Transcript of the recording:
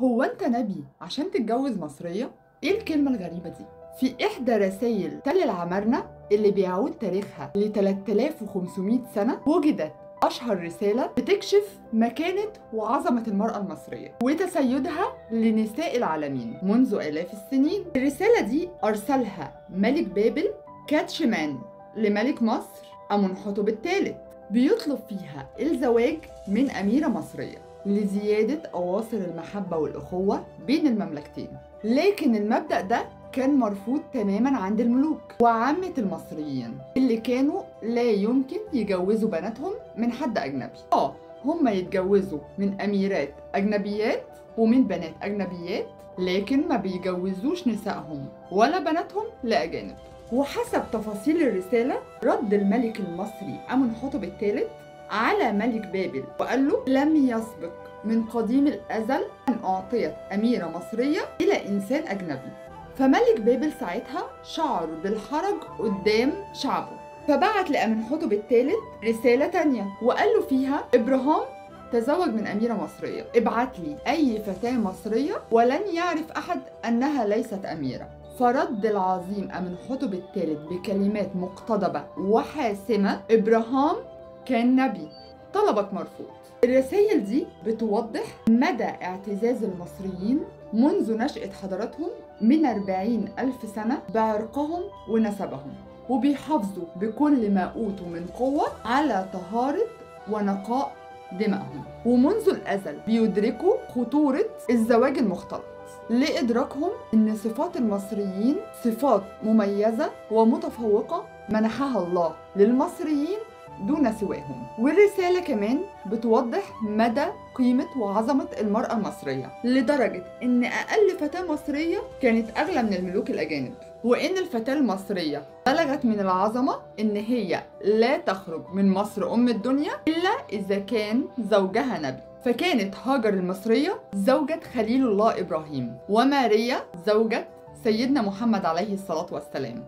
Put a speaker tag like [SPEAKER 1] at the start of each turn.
[SPEAKER 1] هو انت نبي عشان تتجوز مصرية؟ ايه الكلمة الغريبة دي؟ في احدى رسائل تل العمارنة اللي بيعود تاريخها ل 3500 سنة وجدت أشهر رسالة بتكشف مكانة وعظمة المرأة المصرية وتسيدها لنساء العالمين منذ آلاف السنين. الرسالة دي أرسلها ملك بابل كاتشمان لملك مصر أمنحتب الثالث، بيطلب فيها الزواج من أميرة مصرية لزيادة أواصر المحبة والأخوة بين المملكتين. لكن المبدأ ده كان مرفوض تماما عند الملوك وعامة المصريين اللي كانوا لا يمكن يجوزوا بناتهم من حد أجنبي. هم يتجوزوا من أميرات أجنبيات ومن بنات أجنبيات، لكن ما بيجوزوش نسائهم ولا بناتهم لأجانب. وحسب تفاصيل الرسالة رد الملك المصري أمنحتب الثالث على ملك بابل وقال له: لم يسبق من قديم الأزل أن أعطيت أميرة مصرية إلى إنسان أجنبي. فملك بابل ساعتها شعر بالحرج قدام شعبه، فبعت لأمنحتب الثالث رسالة تانية وقال له فيها: إبراهام تزوج من أميرة مصرية، ابعت لي أي فتاة مصرية ولن يعرف أحد أنها ليست أميرة. فرد العظيم أمنحتب الثالث بكلمات مقتضبة وحاسمة: إبراهام كان نبي، طلبك مرفوض. الرسائل دي بتوضح مدى اعتزاز المصريين منذ نشأة حضارتهم من 40 ألف سنة بعرقهم ونسبهم، وبيحافظوا بكل ما أوتوا من قوة على طهارة ونقاء دمائهم، ومنذ الأزل بيدركوا خطورة الزواج المختلط لإدراكهم إن صفات المصريين صفات مميزة ومتفوقة منحها الله للمصريين دون سواهم. والرسالة كمان بتوضح مدى قيمة وعظمة المرأة المصرية لدرجة إن أقل فتاة مصرية كانت أغلى من الملوك الأجانب، وإن الفتاة المصرية بلغت من العظمة إن هي لا تخرج من مصر أم الدنيا إلا إذا كان زوجها نبي. فكانت هاجر المصرية زوجة خليل الله إبراهيم، وماريا زوجة سيدنا محمد عليه الصلاة والسلام.